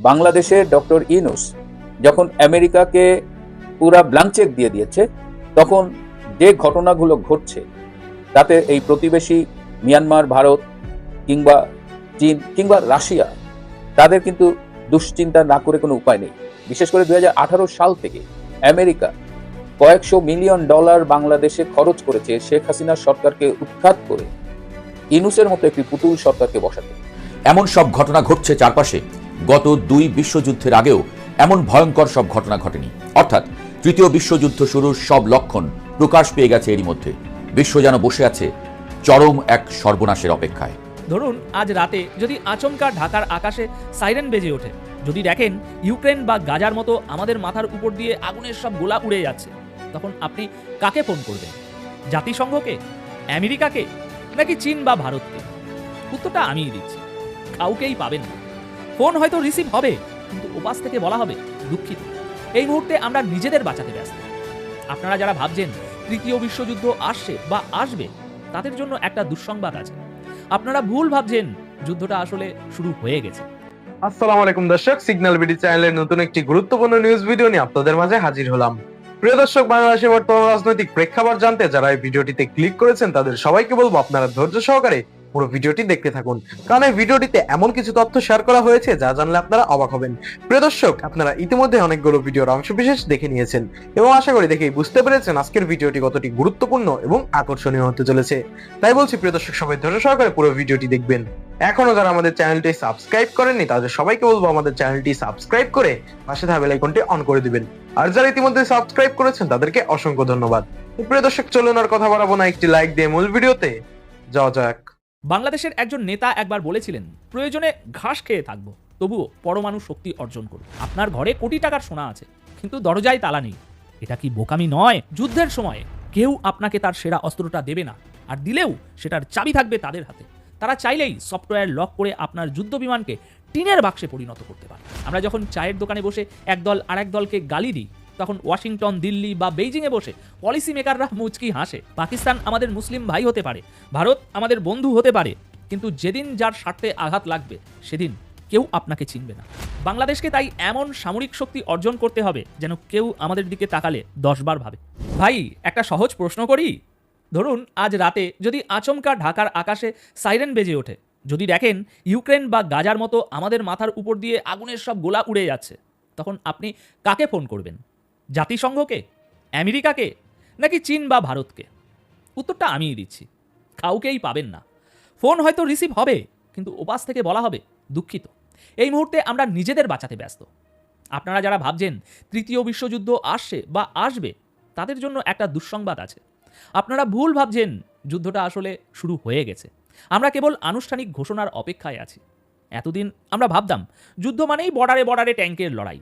বাংলাদেশে ডক্টর ইউনূস যখন আমেরিকাকে পুরা ব্ল্যাঙ্ক চেক দিয়ে দিয়েছে, তখন যে ঘটনাগুলো ঘটছে তাতে এই প্রতিবেশী মিয়ানমার, ভারত কিংবা চীন কিংবা রাশিয়া, তাদের কিন্তু দুশ্চিন্তা না করে কোনো উপায় নেই। বিশেষ করে 2018 সাল থেকে আমেরিকা কয়েকশো মিলিয়ন ডলার বাংলাদেশে খরচ করেছে শেখ হাসিনার সরকারকে উৎখাত করে ইউনূসের মতো একটি পুতুল সরকারকে বসাতে। এমন সব ঘটনা ঘটছে চারপাশে। গত 2 বিশ্বযুদ্ধের আগেও এমন ভয়ঙ্কর সব ঘটনা ঘটেনি। অর্থাৎ তৃতীয় বিশ্বযুদ্ধ শুরুর সব লক্ষণ প্রকাশ পেয়ে গেছে এরই মধ্যে। বিশ্ব যেন বসে আছে চরম এক সর্বনাশের অপেক্ষায়। ধরুন আজ রাতে যদি আচমকা ঢাকার আকাশে সাইরেন বেজে ওঠে, যদি দেখেন ইউক্রেন বা গাজার মতো আমাদের মাথার উপর দিয়ে আগুনের সব গোলা উড়ে যাচ্ছে, তখন আপনি কাকে ফোন করবেন? জাতিসংঘকে, আমেরিকাকে, নাকি চীন বা ভারতকে? উত্তরটা আমিই দিচ্ছি, কাউকেই পাবেন না। ফোন হয়তো রিসিভ হবে, কিন্তু ওপাশ থেকে বলা হবে, দুঃখিত, এই মুহূর্তে আমরা নিজেদের বাঁচাতে ব্যস্ত। আপনারা যারা ভাবছেন তৃতীয় বিশ্বযুদ্ধ আসছে বা আসবে, তাদের জন্য একটা দুঃসংবাদ আছে। আপনারা ভুল ভাবছেন, যুদ্ধটা আসলে শুরু হয়ে গেছে। আসসালামু আলাইকুম দর্শক, সিগন্যাল বিডি চ্যানেলের নতুন একটি গুরুত্বপূর্ণ নিউজ ভিডিও নিয়ে আপনাদের মাঝে হাজির হলাম। প্রিয় দর্শক, বাংলাদেশের বর্তমান রাজনৈতিক প্রেক্ষাপট জানতে যারা এই ভিডিওটিতে ক্লিক করেছেন তাদের সবাইকে বলবো আপনারা ধৈর্য সহকারে পুরো ভিডিওটি দেখতে থাকুন, কারণ এই ভিডিওটিতে এমন কিছু তথ্য শেয়ার করা হয়েছে যা জানলে আপনারা অবাক হবেন। প্রিয় দর্শক, আপনারা ইতিমধ্যে অনেকগুলো ভিডিওর অংশবিশেষ দেখে নিয়েছেন এবং আশা করি দেখেই বুঝতে পেরেছেন আজকের ভিডিওটি কতটি গুরুত্বপূর্ণ এবং আকর্ষণীয় হতে চলেছে। তাই বলছি প্রিয় দর্শক, সবাই ধৈর্য সহকারে পুরো ভিডিওটি দেখবেন। এখনো যারা আমাদের চ্যানেলটি সাবস্ক্রাইব করেননি তাদের সবাইকে বলবো আমাদের চ্যানেলটি সাবস্ক্রাইব করে পাশে থাকা বেল আইকনটি অন করে দিবেন। আর যারা ইতিমধ্যে সাবস্ক্রাইব করেছেন তাদেরকে অসংখ্য ধন্যবাদ। প্রিয় দর্শক, চলুন আর কথা বাড়াবো না, একটি লাইক দিয়ে মূল ভিডিওতে যাওয়া যাক। বাংলাদেশের একজন নেতা একবার বলেছিলেন, প্রয়োজনে ঘাস খেয়ে থাকবো, তবুও পরমাণু শক্তি অর্জন করব। আপনার ঘরে কোটি টাকার সোনা আছে, কিন্তু দরজায় তালা নেই। এটা কি বোকামি নয়? যুদ্ধের সময় কেউ আপনাকে তার সেরা অস্ত্রটা দেবে না, আর দিলেও সেটার চাবি থাকবে তাদের হাতে। তারা চাইলেই সফটওয়্যার লক করে আপনার যুদ্ধ বিমানকে টিনের বাক্সে পরিণত করতে পারে। আমরা যখন চায়ের দোকানে বসে একদল আরেক দলকে গালি দিই, তখন ওয়াশিংটন, দিল্লি বা বেইজিংয়ে বসে পলিসি মেকাররা মুচকি হাসে। পাকিস্তান আমাদের মুসলিম ভাই হতে পারে, ভারত আমাদের বন্ধু হতে পারে, কিন্তু যেদিন যার স্বার্থে আঘাত লাগবে সেদিন কেউ আপনাকে চিনবে না। বাংলাদেশকে তাই এমন সামরিক শক্তি অর্জন করতে হবে যেন কেউ আমাদের দিকে তাকালে 10 বার ভাবে। ভাই, একটা সহজ প্রশ্ন করি। ধরুন আজ রাতে যদি আচমকা ঢাকার আকাশে সাইরেন বেজে ওঠে, যদি দেখেন ইউক্রেন বা গাজার মতো আমাদের মাথার উপর দিয়ে আগুনের সব গোলা উড়ে যাচ্ছে, তখন আপনি কাকে ফোন করবেন? জাতিসংঘকে, আমেরিকাকে, নাকি চীন বা ভারতকে? উত্তরটা আমিই দিচ্ছি, কাউকেই পাবেন না। ফোন হয়তো রিসিভ হবে, কিন্তু ওপাশ থেকে বলা হবে, দুঃখিত, এই মুহূর্তে আমরা নিজেদের বাঁচাতে ব্যস্ত। আপনারা যারা ভাবছেন তৃতীয় বিশ্বযুদ্ধ আসছে বা আসবে, তাদের জন্য একটা দুঃসংবাদ আছে। আপনারা ভুল ভাবছেন, যুদ্ধটা আসলে শুরু হয়ে গেছে। আমরা কেবল আনুষ্ঠানিক ঘোষণার অপেক্ষায় আছি। এতদিন আমরা ভাবতাম যুদ্ধ মানেই বর্ডারে বর্ডারে ট্যাঙ্কের লড়াই,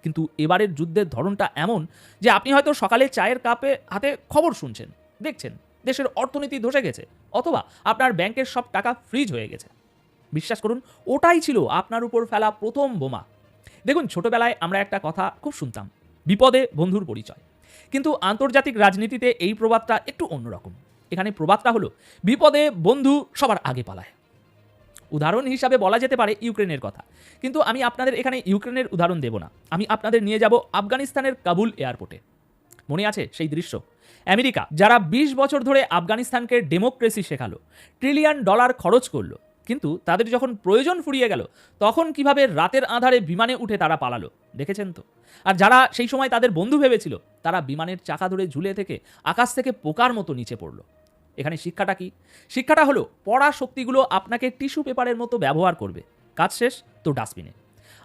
কিন্তু এবারের যুদ্ধের ধরনটা এমন যে আপনি হয়তো সকালে চায়ের কাপে হাতে খবর শুনছেন, দেখছেন দেশের অর্থনীতি ধসে গেছে, অথবা আপনার ব্যাংকের সব টাকা ফ্রিজ হয়ে গেছে। বিশ্বাস করুন, ওটাই ছিল আপনার উপর ফেলা প্রথম বোমা। দেখুন, ছোটবেলায় আমরা একটা কথা খুব শুনতাম, বিপদে বন্ধুর পরিচয়। কিন্তু আন্তর্জাতিক রাজনীতিতে এই প্রবাদটা একটু অন্যরকম। এখানে প্রবাদটা হলো, বিপদে বন্ধু সবার আগে পালায়। উদাহরণ হিসাবে বলা যেতে পারে ইউক্রেনের কথা, কিন্তু আমি আপনাদের এখানে ইউক্রেনের উদাহরণ দেব না। আমি আপনাদের নিয়ে যাব আফগানিস্তানের কাবুল এয়ারপোর্টে। মনে আছে সেই দৃশ্য? আমেরিকা যারা 20 বছর ধরে আফগানিস্তানকে ডেমোক্রেসি শেখালো, $1 ট্রিলিয়ন খরচ করলো, কিন্তু তাদের যখন প্রয়োজন ফুরিয়ে গেল, তখন কিভাবে রাতের আঁধারে বিমানে উঠে তারা পালালো, দেখেছেন তো? আর যারা সেই সময় তাদের বন্ধু ভেবেছিল, তারা বিমানের চাকা ধরে ঝুলে থেকে আকাশ থেকে পোকার মতো নিচে পড়লো। এখানে শিক্ষাটা কি? শিক্ষাটা হলো, পড়া শক্তিগুলো আপনাকে টিস্যু পেপারের মতো ব্যবহার করবে, কাজ শেষ তো ডাস্টবিনে।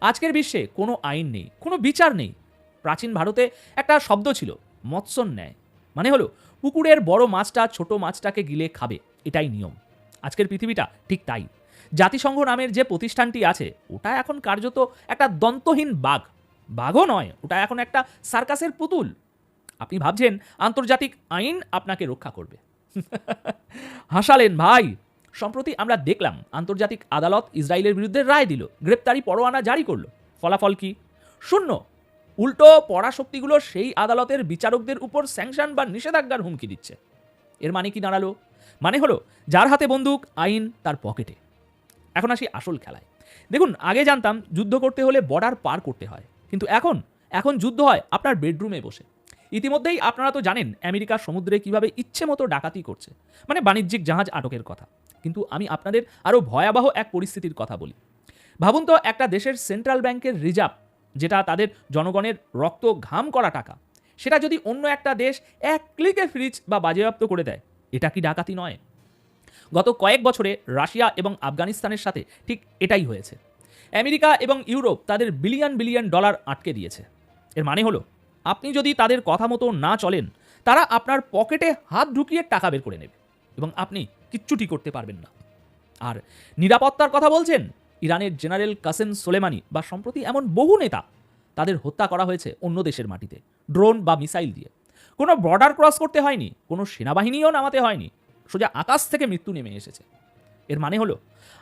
আজকের বিশ্বে কোনো আইন নেই, কোনো বিচার নেই। প্রাচীন ভারতে একটা শব্দ ছিল, মৎস্যন্যায়, মানে হলো পুকুরের বড় মাছটা ছোট মাছটাকে গিলে খাবে, এটাই নিয়ম। আজকের পৃথিবীটা ঠিক তাই। জাতিসংঘ নামের যে প্রতিষ্ঠানটি আছে, ওটা এখন কার্যত একটা দন্তহীন বাঘ। বাঘও নয়, ওটা এখন একটা সার্কাসের পুতুল। আপনি ভাবছেন আন্তর্জাতিক আইন আপনাকে রক্ষা করবে? হাসালেন ভাই। সম্প্রতি আমরা দেখলাম আন্তর্জাতিক আদালত ইসরায়েলের বিরুদ্ধে রায় দিল, গ্রেপ্তারি পরোয়ানা জারি করলো। ফলাফল কি? শূন্য। উল্টো পরাশক্তিগুলো সেই আদালতের বিচারকদের উপর স্যাংশন বা নিষেধাজ্ঞার হুমকি দিচ্ছে। এর মানে কি দাঁড়ালো? মানে হলো, যার হাতে বন্দুক, আইন তার পকেটে। এখন আসি আসল খেলায়। দেখুন, আগে জানতাম যুদ্ধ করতে হলে বর্ডার পার করতে হয়, কিন্তু এখন যুদ্ধ হয় আপনার বেডরুমে বসে। ইতিমধ্যেই আপনারা তো জানেন আমেরিকা সমুদ্রে কিভাবে ইচ্ছে মতো ডাকাতি করছে, মানে বাণিজ্যিক জাহাজ আটকের কথা। কিন্তু আমি আপনাদের আরও ভয়াবহ এক পরিস্থিতির কথা বলি। ভাবুন তো, একটা দেশের সেন্ট্রাল ব্যাংকের রিজার্ভ, যেটা তাদের জনগণের রক্ত ঘাম করা টাকা, সেটা যদি অন্য একটা দেশ এক ক্লিকে ফ্রিজ বা বাজেয়াপ্ত করে দেয়, এটা কি ডাকাতি নয়? গত কয়েক বছরে রাশিয়া এবং আফগানিস্তানের সাথে ঠিক এটাই হয়েছে। আমেরিকা এবং ইউরোপ তাদের বিলিয়ন বিলিয়ন ডলার আটকে দিয়েছে। এর মানে হলো, আপনি যদি তাদের কথা মতো না চলেন, তারা আপনার পকেটে হাত ঢুকিয়ে টাকা বের করে নেবে এবং আপনি কিচ্ছুটি করতে পারবেন না। আর নিরাপত্তার কথা বলছেন, ইরানের জেনারেল কাসেম সোলেমানি বা সম্প্রতি এমন বহু নেতা, তাদের হত্যা করা হয়েছে অন্য দেশের মাটিতে, ড্রোন বা মিসাইল দিয়ে। কোনো বর্ডার ক্রস করতে হয়নি, কোনো সেনাবাহিনীও নামাতে হয়নি, সোজা আকাশ থেকে মৃত্যু নেমে এসেছে। এর মানে হলো,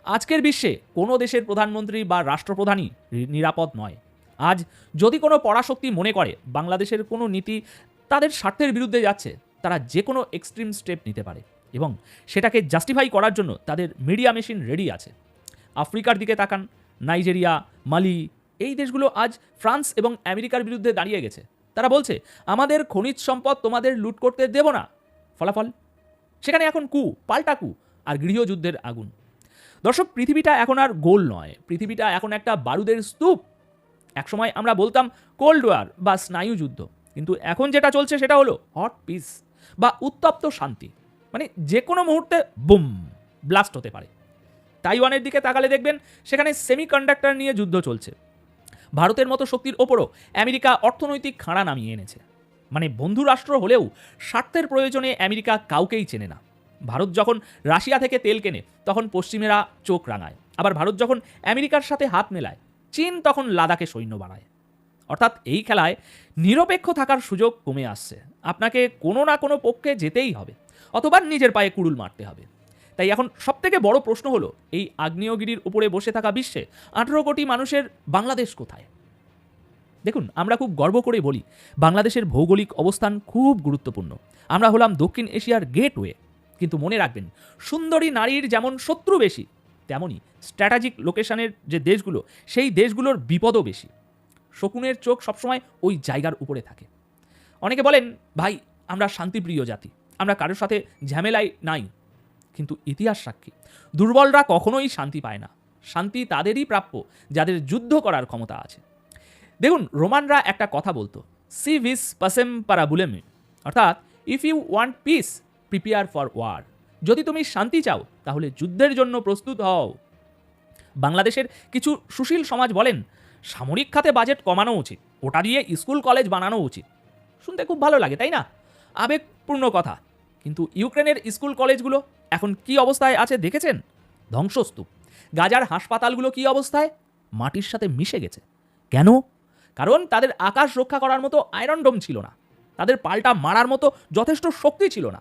আজকের বিশ্বে কোনো দেশের প্রধানমন্ত্রী বা রাষ্ট্রপ্রধানই নিরাপদ নয়। আজ যদি কোনো পরাশক্তি মনে করে বাংলাদেশের কোনো নীতি তাদের স্বার্থের বিরুদ্ধে যাচ্ছে, তারা যে কোনো এক্সট্রিম স্টেপ নিতে পারে এবং সেটাকে জাস্টিফাই করার জন্য তাদের মিডিয়া মেশিন রেডি আছে। আফ্রিকার দিকে তাকান, নাইজেরিয়া, মালি, এই দেশগুলো আজ ফ্রান্স এবং আমেরিকার বিরুদ্ধে দাঁড়িয়ে গেছে। তারা বলছে, আমাদের খনিজ সম্পদ তোমাদের লুট করতে দেব না। ফলাফল, সেখানে এখন পাল্টা কু আর গৃহযুদ্ধের আগুন। দর্শক, পৃথিবীটা এখন আর গোল নয়, পৃথিবীটা এখন একটা বারুদের স্তূপ। একসময় আমরা বলতাম কোল্ড ওয়ার বা স্নায়ুযুদ্ধ, কিন্তু এখন যেটা চলছে সেটা হলো হট পিস বা উত্তপ্ত শান্তি। মানে যে কোনো মুহূর্তে বুম ব্লাস্ট হতে পারে। তাইওয়ানের দিকে তাকালে দেখবেন সেখানে সেমিকন্ডাক্টর নিয়ে যুদ্ধ চলছে। ভারতের মতো শক্তির ওপরও আমেরিকা অর্থনৈতিক খাঁড়া নামিয়ে এনেছে। মানে বন্ধু রাষ্ট্র হলেও স্বার্থের প্রয়োজনে আমেরিকা কাউকেই চেনে না। ভারত যখন রাশিয়া থেকে তেল কেনে, তখন পশ্চিমেরা চোখ রাঙায়। আবার ভারত যখন আমেরিকার সাথে হাত মেলায়, চীন তখন লাদাখে সৈন্য বাড়ায়। অর্থাৎ এই খেলায় নিরপেক্ষ থাকার সুযোগ কমে আসছে। আপনাকে কোনো না কোনো পক্ষে যেতেই হবে, অথবা নিজের পায়ে কুড়ুল মারতে হবে। তাই এখন সবথেকে বড় প্রশ্ন হলো, এই আগ্নেয়গিরির উপরে বসে থাকা বিশ্বে 18 কোটি মানুষের বাংলাদেশ কোথায়? দেখুন, আমরা খুব গর্ব করে বলি বাংলাদেশের ভৌগোলিক অবস্থান খুব গুরুত্বপূর্ণ। আমরা হলাম দক্ষিণ এশিয়ার গেটওয়ে। কিন্তু মনে রাখবেন, সুন্দরী নারীর যেমন শত্রু বেশি, তেমনই স্ট্র্যাটেজিক লোকেশনের যে দেশগুলো, সেই দেশগুলোর বিপদও বেশি। শকুনের চোখ সবসময় ওই জায়গার উপরে থাকে। অনেকে বলেন, ভাই আমরা শান্তিপ্রিয় জাতি, আমরা কারোর সাথে ঝামেলায় নাই। কিন্তু ইতিহাস সাক্ষী, দুর্বলরা কখনোই শান্তি পায় না। শান্তি তাদেরই প্রাপ্য যাদের যুদ্ধ করার ক্ষমতা আছে। দেখুন, রোমানরা একটা কথা বলতো, সি ভিস পাসেম পারাবুলেম, অর্থাৎ if you want peace prepare for war. যদি তুমি শান্তি চাও, তাহলে যুদ্ধের জন্য প্রস্তুত হও। বাংলাদেশের কিছু সুশীল সমাজ বলেন, সামরিক খাতে বাজেট কমানো উচিত, ওটা দিয়ে স্কুল কলেজ বানানো উচিত। শুনতে খুব ভালো লাগে, তাই না? আবেগপূর্ণ কথা। কিন্তু ইউক্রেনের স্কুল কলেজগুলো এখন কি অবস্থায় আছে দেখেছেন? ধ্বংসস্তূপ। গাজার হাসপাতালগুলো কি অবস্থায়? মাটির সাথে মিশে গেছে। কেন? কারণ তাদের আকাশ রক্ষা করার মতো আয়রন ডোম ছিল না, তাদের পাল্টা মারার মতো যথেষ্ট শক্তি ছিল না।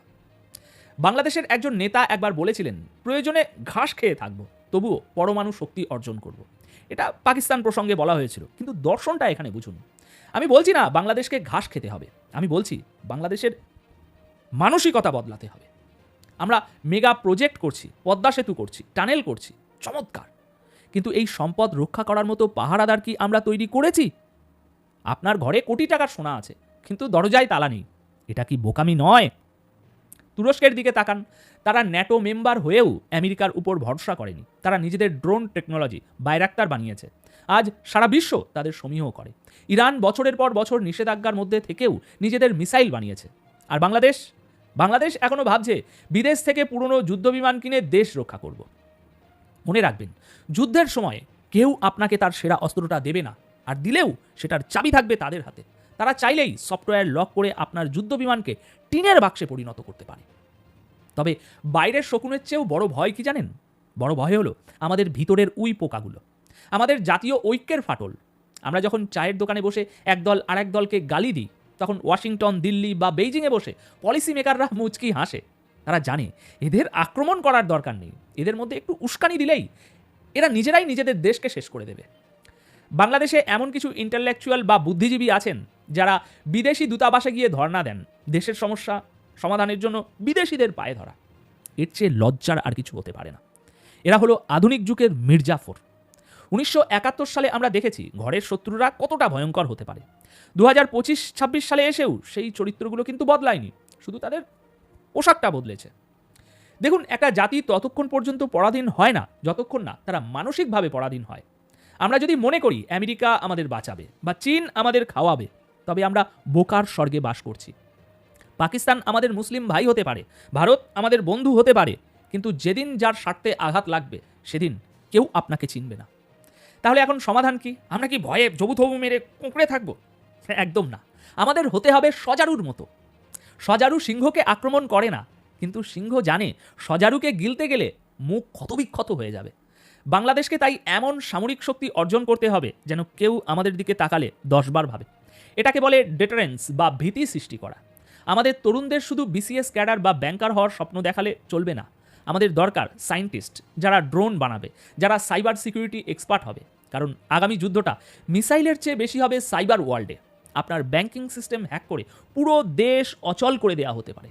বাংলাদেশের একজন নেতা একবার বলেছিলেন, প্রয়োজনে ঘাস খেয়ে থাকবো, তবুও পরমাণু শক্তি অর্জন করব। এটা পাকিস্তান প্রসঙ্গে বলা হয়েছিল, কিন্তু দর্শনটা এখানে বুঝুন। আমি বলছি না বাংলাদেশকে ঘাস খেতে হবে, আমি বলছি বাংলাদেশের মানসিকতা বদলাতে হবে। আমরা মেগা প্রজেক্ট করছি, পদ্মা সেতু করছি, টানেল করছি, চমৎকার। কিন্তু এই সম্পদ রক্ষা করার মতো পাহারাদার কি আমরা তৈরি করেছি? আপনার ঘরে কোটি টাকার সোনা আছে, কিন্তু দরজায় তালা নেই। এটা কি বোকামি নয়? তুরস্কের দিকে তাকান, তারা ন্যাটো মেম্বার হয়েও আমেরিকার উপর ভরসা করেনি। তারা নিজেদের ড্রোন টেকনোলজি বাইরাক্তার বানিয়েছে, আজ সারা বিশ্ব তাদের সমীহ করে। ইরান বছরের পর বছর নিষেধাজ্ঞার মধ্যে থেকেও নিজেদের মিসাইল বানিয়েছে। আর বাংলাদেশ এখনো ভাবছে বিদেশ থেকে পুরনো যুদ্ধবিমান কিনে দেশ রক্ষা করব। মনে রাখবেন, যুদ্ধের সময় কেউ আপনাকে তার সেরা অস্ত্রটা দেবে না, আর দিলেও সেটার চাবি থাকবে তাদের হাতে। তারা চাইলেই সফটওয়্যার লক করে আপনার যুদ্ধবিমানকে টিনের বাক্সে পরিণত করতে পারে। তবে বাইরের শকুনের চেয়েও বড় ভয় কি জানেন? বড় ভয় হলো আমাদের ভিতরের উই পোকাগুলো, আমাদের জাতীয় ঐক্যের ফাটল। আমরা যখন চায়ের দোকানে বসে একদল আরেক দলকে গালি দিই, তখন ওয়াশিংটন, দিল্লি বা বেইজিংয়ে বসে পলিসি মেকাররা মুচকি হাসে। তারা জানে এদের আক্রমণ করার দরকার নেই, এদের মধ্যে একটু উস্কানি দিলেই এরা নিজেরাই নিজেদের দেশকে শেষ করে দেবে। বাংলাদেশে এমন কিছু ইন্টেলেকচুয়াল বা বুদ্ধিজীবী আছেন যারা বিদেশি দূতাবাসে গিয়ে ধর্ণা দেন, দেশের সমস্যা সমাধানের জন্য বিদেশিদের পায়ে ধরা। এর চেয়ে লজ্জার আর কিছু হতে পারে না। এরা হলো আধুনিক যুগের মির্জাফর। 1971 সালে আমরা দেখেছি ঘরের শত্রুরা কতটা ভয়ঙ্কর হতে পারে। 2025-26 সালে এসেও সেই চরিত্রগুলো কিন্তু বদলায়নি, শুধু তাদের পোশাকটা বদলেছে। দেখুন, একটা জাতি ততক্ষণ পর্যন্ত পরাধীন হয় না যতক্ষণ না তারা মানসিকভাবে পরাধীন হয়। আমরা যদি মনে করি আমেরিকা আমাদের বাঁচাবে বা চীন আমাদের খাওয়াবে, তবে আমরা বোকার স্বর্গে বাস করছি। পাকিস্তান আমাদের মুসলিম ভাই হতে পারে, ভারত আমাদের বন্ধু হতে পারে, কিন্তু যেদিন যার স্বার্থে আঘাত লাগবে সেদিন কেউ আপনাকে চিনবে না। তাহলে এখন সমাধান কি? আমরা কি ভয়ে জবুথবু মেরে কুঁকড়ে থাকবো? একদম না। আমাদের হতে হবে সজারুর মতো। সজারু সিংহকে আক্রমণ করে না, কিন্তু সিংহ জানে সজারুকে গিলতে গেলে মুখ ক্ষতবিক্ষত হয়ে যাবে। বাংলাদেশকে তাই এমন সামরিক শক্তি অর্জন করতে হবে যেন কেউ আমাদের দিকে তাকালে 10 বার ভাবে। এটাকে বলে ডেটারেন্স বা ভীতি সৃষ্টি করা। আমাদের তরুণদের শুধু বিসিএস ক্যাডার বা ব্যাংকার হওয়ার স্বপ্ন দেখালে চলবে না। আমাদের দরকার সায়েন্টিস্ট, যারা ড্রোন বানাবে, যারা সাইবার সিকিউরিটি এক্সপার্ট হবে। কারণ আগামী যুদ্ধটা মিসাইলের চেয়ে বেশি হবে সাইবার ওয়ার্ল্ডে। আপনার ব্যাংকিং সিস্টেম হ্যাক করে পুরো দেশ অচল করে দেওয়া হতে পারে।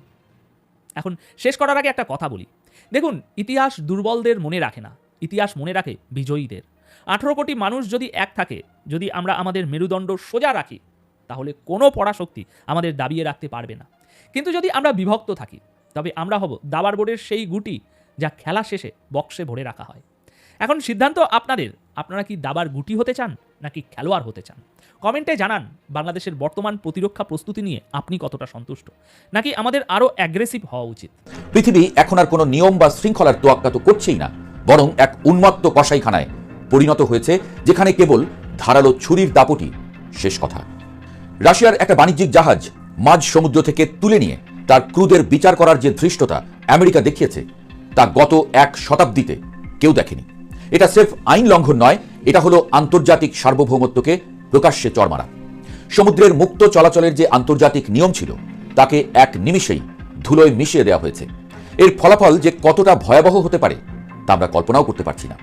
এখন শেষ করার আগে একটা কথা বলি। দেখুন, ইতিহাস দুর্বলদের মনে রাখে না, ইতিহাস মনে রাখে বিজয়ীদের। 18 কোটি মানুষ যদি এক থাকে, যদি আমরা আমাদের মেরুদণ্ড সোজা রাখি, তাহলে কোনো পরাশক্তি আমাদের দাবিয়ে রাখতে পারবে না। কিন্তু যদি আমরা বিভক্ত থাকি, তবে আমরা হব দাবার বোর্ডের সেই গুটি যা খেলা শেষে বক্সে ভরে রাখা হয়। এখন সিদ্ধান্ত আপনাদের। আপনারা কি দাবার গুটি হতে চান নাকি খেলোয়াড় হতে চান? কমেন্টে জানান বাংলাদেশের বর্তমান প্রতিরক্ষা প্রস্তুতি নিয়ে আপনি কতটা সন্তুষ্ট, নাকি আমাদের আরও অ্যাগ্রেসিভ হওয়া উচিত। পৃথিবী এখন আর কোনো নিয়ম বা শৃঙ্খলার তোয়াক্কা তো করছেই না, বরং এক উন্মত্ত কসাইখানায় পরিণত হয়েছে, যেখানে কেবল ধারালো ছুরির দাপটি শেষ কথা। রাশিয়ার একটা বাণিজ্যিক জাহাজ মাঝ সমুদ্র থেকে তুলে নিয়ে তার ক্রুদের বিচার করার যে ধৃষ্টতা আমেরিকা দেখিয়েছে, তা গত 1 শতাব্দীতে কেউ দেখেনি। এটা স্রেফ আইন লঙ্ঘন নয়, এটা হলো আন্তর্জাতিক সার্বভৌমত্বকে প্রকাশ্যে চড় মারা। সমুদ্রের মুক্ত চলাচলের যে আন্তর্জাতিক নিয়ম ছিল, তাকে এক নিমিষেই ধুলোয় মিশিয়ে দেওয়া হয়েছে। এর ফলাফল যে কতটা ভয়াবহ হতে পারে তা আমরা কল্পনাও করতে পারছি না।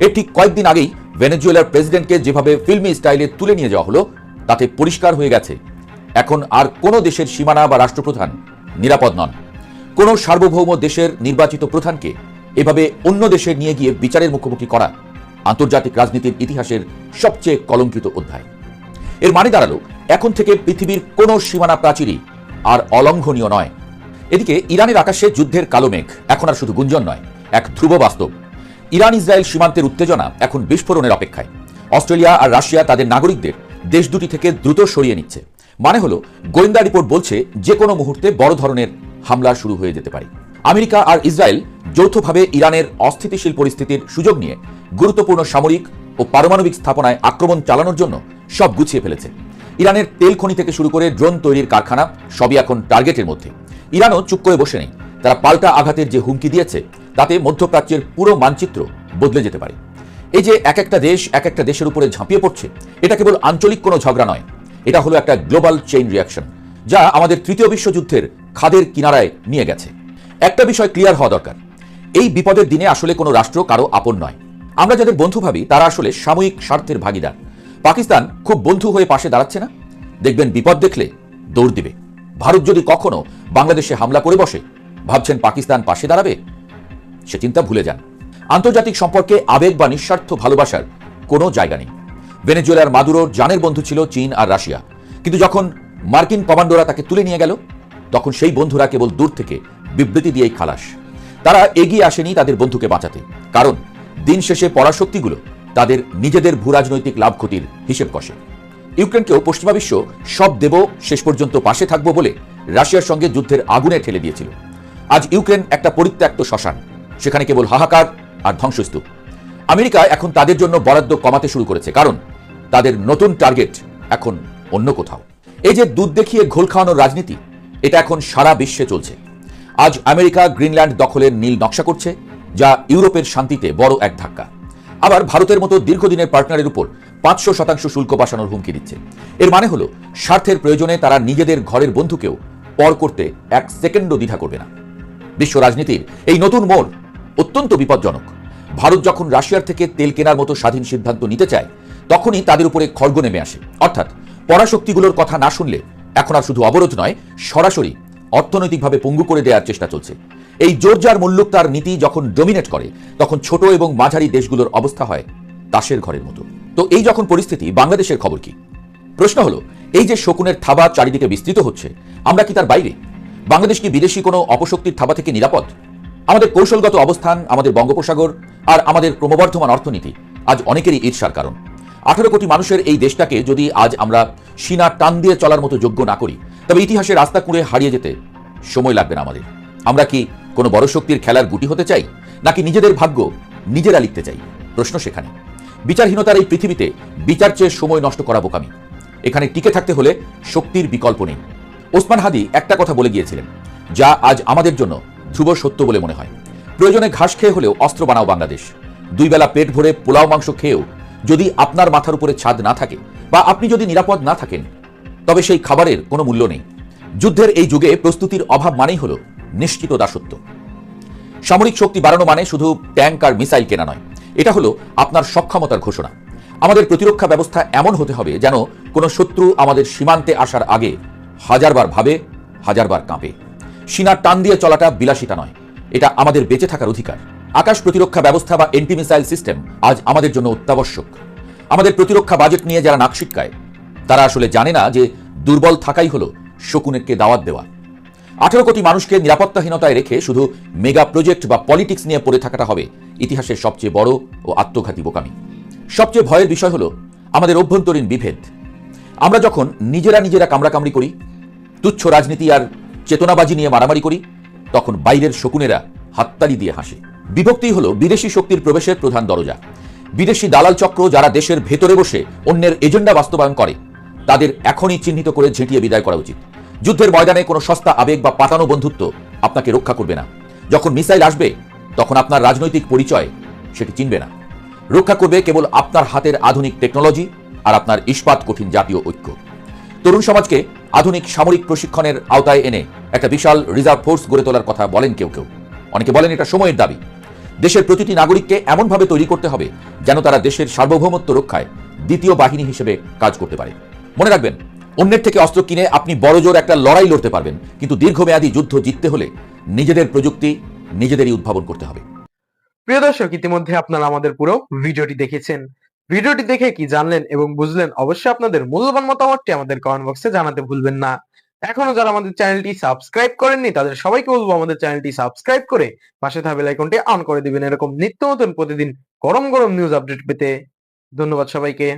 এর ঠিক কয়েকদিন আগেই ভেনেজুয়েলার প্রেসিডেন্টকে যেভাবে ফিল্মি স্টাইলে তুলে নিয়ে যাওয়া হলো, তাতে পরিষ্কার হয়ে গেছে এখন আর কোনো দেশের সীমানা বা রাষ্ট্রপ্রধান নিরাপদ নন। কোনো সার্বভৌম দেশের নির্বাচিত প্রধানকে এভাবে অন্য দেশে নিয়ে গিয়ে বিচারের মুখোমুখি করা আন্তর্জাতিক রাজনীতির ইতিহাসের সবচেয়ে কলঙ্কিত অধ্যায়। এর মানে দাঁড়ালো, এখন থেকে পৃথিবীর কোনো সীমানা প্রাচীরই আর অলঙ্ঘনীয় নয়। এদিকে ইরানের আকাশে যুদ্ধের কালো মেঘ এখন আর শুধু গুঞ্জন নয়, এক ধ্রুব বাস্তব। ইরান ইসরায়েল সীমান্তের উত্তেজনা এখন বিস্ফোরণের অপেক্ষায়। অস্ট্রেলিয়া আর রাশিয়া তাদের নাগরিকদের দেশ দুটি থেকে দ্রুত সরিয়ে নিচ্ছে। মানে হলো, গোয়েন্দা রিপোর্ট বলছে যে কোনো মুহূর্তে বড় ধরনের হামলা শুরু হয়ে যেতে পারে। আমেরিকা আর ইসরায়েল যৌথভাবে ইরানের অস্থিতিশীল পরিস্থিতির সুযোগ নিয়ে গুরুত্বপূর্ণ সামরিক ও পারমাণবিক স্থাপনায় আক্রমণ চালানোর জন্য সব গুছিয়ে ফেলেছে। ইরানের তেল খনি থেকে শুরু করে ড্রোন তৈরির কারখানা সবই এখন টার্গেটের মধ্যে। ইরানও চুপ করে বসে নেই। তারা পাল্টা আঘাতের যে হুমকি দিয়েছে, তাতে মধ্যপ্রাচ্যের পুরো মানচিত্র বদলে যেতে পারে। এই যে এক একটা দেশ এক একটা দেশের উপরে ঝাঁপিয়ে পড়ছে, এটা কেবল আঞ্চলিক কোনো ঝগড়া নয়, এটা হলো একটা গ্লোবাল চেইন রিয়াকশন, যা আমাদের তৃতীয় বিশ্বযুদ্ধের খাদের কিনারায় নিয়ে গেছে। একটা বিষয় ক্লিয়ার হওয়া দরকার, এই বিপদের দিনে আসলে কোনো রাষ্ট্র কারো আপন নয়। আমরা যাদের বন্ধু ভাবি, তারা আসলে সাময়িক স্বার্থের ভাগিদার। পাকিস্তান খুব বন্ধু হয়ে পাশে দাঁড়াচ্ছে না, দেখবেন বিপদ দেখলে দৌড় দিবে। ভারত যদি কখনো বাংলাদেশে হামলা করে বসে, ভাবছেন পাকিস্তান পাশে দাঁড়াবে? সে চিন্তা ভুলে যান। আন্তর্জাতিক সম্পর্কে আবেগ বা নিঃস্বার্থ ভালোবাসার কোনো জায়গা নেই। ভেনেজুয়েলার মাদুরোর জানের বন্ধু ছিল চীন আর রাশিয়া, কিন্তু যখন মার্কিন কমান্ডোরা তাকে তুলে নিয়ে গেল, তখন সেই বন্ধুরা কেবল দূর থেকে বিবৃতি দিয়েই খালাস। তারা এগিয়ে আসেনি তাদের বন্ধুকে বাঁচাতে, কারণ দিন শেষে পরাশক্তিগুলো তাদের নিজেদের ভূরাজনৈতিক লাভ ক্ষতির হিসেব কষে। ইউক্রেনকেও পশ্চিমা বিশ্ব সব দেব, শেষ পর্যন্ত পাশে থাকবো বলে রাশিয়ার সঙ্গে যুদ্ধের আগুনে ঠেলে দিয়েছিল। আজ ইউক্রেন একটা পরিত্যক্ত শ্মশান, সেখানে কেবল হাহাকার আর ধ্বংসস্তূপ। আমেরিকা এখন তাদের জন্য বরাদ্দ কমাতে শুরু করেছে, কারণ তাদের নতুন টার্গেট এখন অন্য কোথাও। এই যে দুধ দেখিয়ে ঘোল খাওয়ানোর রাজনীতি, এটা এখন সারা বিশ্বে চলছে। আজ আমেরিকা গ্রিনল্যান্ড দখলের নীল নকশা করছে, যা ইউরোপের শান্তিতে বড় এক ধাক্কা। আবার ভারতের মতো দীর্ঘদিনের পার্টনারের উপর 500% শুল্ক বসানোর হুমকি দিচ্ছে। এর মানে হলো, স্বার্থের প্রয়োজনে তারা নিজেদের ঘরের বন্ধুকেও পর করতে এক সেকেন্ডও দ্বিধা করবে না। বিশ্ব রাজনীতির এই নতুন মোড় অত্যন্ত বিপজ্জনক। ভারত যখন রাশিয়ার থেকে তেল কেনার মতো স্বাধীন সিদ্ধান্ত নিতে চায়, তখনই তাদের উপরে খড়গ নেমে আসে। অর্থাৎ পরাশক্তিগুলোর কথা না শুনলে এখন আর শুধু অবরোধ নয়, সরাসরি অর্থনৈতিকভাবে পঙ্গু করে দেওয়ার চেষ্টা চলছে। এই জোরজার মুল্লুক তার নীতি যখন ডোমিনেট করে, তখন ছোট এবং মাঝারি দেশগুলোর অবস্থা হয় দাসের ঘরের মতো। তো এই যখন পরিস্থিতি, বাংলাদেশের খবর কি? প্রশ্ন হলো, এই যে শকুনের থাবা চারিদিকে বিস্তৃত হচ্ছে, আমরা কি তার বাইরে? বাংলাদেশ কি বিদেশি কোনো অপশক্তির থাবা থেকে নিরাপদ? আমাদের কৌশলগত অবস্থান, আমাদের বঙ্গোপসাগর আর আমাদের ক্রমবর্ধমান অর্থনীতি আজ অনেকেরই ঈর্ষার কারণ। 18 কোটি মানুষের এই দেশটাকে যদি আজ আমরা সীনা টান দিয়ে চলার মতো যোগ্য না করি, তবে ইতিহাসের রাস্তা কুঁড়ে হারিয়ে যেতে সময় লাগবে না আমাদের। আমরা কি কোনো বড় শক্তির খেলার গুটি হতে চাই, নাকি নিজেদের ভাগ্য নিজেরা লিখতে চাই? প্রশ্ন সেখানে। বিচারহীনতার এই পৃথিবীতে বিচার চেয়ে সময় নষ্ট করা বোকামি। এখানে টিকে থাকতে হলে শক্তির বিকল্প নেই। ওসমান হাদি একটা কথা বলে গিয়েছিলেন, যা আজ আমাদের জন্য ধ্রুব সত্য বলে মনে হয়। প্রয়োজনে ঘাস খেয়ে হলেও অস্ত্র বানাও বাংলাদেশ। 2 বেলা পেট ভরে পোলাও মাংস খেয়েও যদি আপনার মাথার উপরে ছাদ না থাকে, বা আপনি যদি নিরাপদ না থাকেন, তবে সেই খাবারের কোনো মূল্য নেই। যুদ্ধের এই যুগে প্রস্তুতির অভাব মানেই হলো নিশ্চিত দাসত্ব। সামরিক শক্তি বাড়ানো মানে শুধু ট্যাঙ্ক আর মিসাইল কেনা নয়, এটা হলো আপনার সক্ষমতার ঘোষণা। আমাদের প্রতিরক্ষা ব্যবস্থা এমন হতে হবে যেন কোনো শত্রু আমাদের সীমান্তে আসার আগে 1000 বার ভাবে, 1000 বার কাঁপে। সীনা টান দিয়ে চলাটা বিলাসিতা নয়, এটা আমাদের বেঁচে থাকার অধিকার। আকাশ প্রতিরক্ষা ব্যবস্থা বা এন্টি মিসাইল সিস্টেম আজ আমাদের জন্য অত্যাবশ্যক। আমাদের প্রতিরক্ষা বাজেট নিয়ে যারা নাক সিটকায়, তারা আসলে জানে না যে দুর্বল থাকাই হলো শকুনেরকে দাওয়াত দেওয়া। 18 কোটি মানুষকে নিরাপত্তাহীনতায় রেখে শুধু মেগা প্রজেক্ট বা পলিটিক্স নিয়ে পড়ে থাকাটা হবে ইতিহাসের সবচেয়ে বড় ও আত্মঘাতী বোকামি। সবচেয়ে ভয়ের বিষয় হলো আমাদের অভ্যন্তরীণ বিভেদ। আমরা যখন নিজেরা কামড়াকামড়ি করি, তুচ্ছ রাজনীতি আর চেতনাবাজি নিয়ে মারামারি করি, তখন বাইরের শকুনেরা হাততালি দিয়ে হাসে। বিভক্তি হলো বিদেশি শক্তির প্রবেশের প্রধান দরজা। বিদেশি দালাল চক্র যারা দেশের ভেতরে বসে অন্যের এজেন্ডা বাস্তবায়ন করে, তাদের এখনই চিহ্নিত করে ঝেঁটিয়ে বিদায় করা উচিত। যুদ্ধের ময়দানে কোনো সস্তা আবেগ বা পাতানো বন্ধুত্ব আপনাকে রক্ষা করবে না। যখন মিসাইল আসবে, তখন আপনার রাজনৈতিক পরিচয় সেটি চিনবে না। রক্ষা করবে কেবল আপনার হাতের আধুনিক টেকনোলজি আর আপনার ইস্পাত কঠিন জাতীয় ঐক্য। তরুণ সমাজকে আধুনিক সামরিক প্রশিক্ষণের আওতায় এনে একটা বিশাল রিজার্ভ ফোর্স গড়ে তোলার কথা বলেন কেউ কেউ। অনেকে বলেন এটা সময়ের দাবি। দেশের প্রতিটি নাগরিককে এমনভাবে তৈরি করতে হবে যেন তারা দেশের সার্বভৌমত্ব রক্ষায় দ্বিতীয় বাহিনী হিসেবে কাজ করতে পারে। মনে রাখবেন, অন্যের থেকে অস্ত্র কিনে আপনি বড়জোর একটা লড়াই লড়তে পারবেন, কিন্তু দীর্ঘমেয়াদী যুদ্ধ জিততে হলে নিজেদের প্রযুক্তি নিজেদেরই উদ্ভাবন করতে হবে। প্রিয় দর্শক, ইতিমধ্যে আপনারা আমাদের পুরো ভিডিওটি দেখেছেন। ভিডিওটি দেখে কি জানলেন এবং বুঝলেন, অবশ্যই আপনাদের মূল্যবান মতামতটি আমাদের কমেন্ট বক্সে জানাতে ভুলবেন না। এখনো যারা আমাদের চ্যানেলটি সাবস্ক্রাইব করেননি, তাদের সবাইকে বলবো আমাদের চ্যানেলটি সাবস্ক্রাইব করে পাশে থাকা বেল আইকনটি অন করে দিবেন, এরকম নিত্য নতুন প্রতিদিন গরম গরম নিউজ আপডেট পেতে। ধন্যবাদ সবাইকে।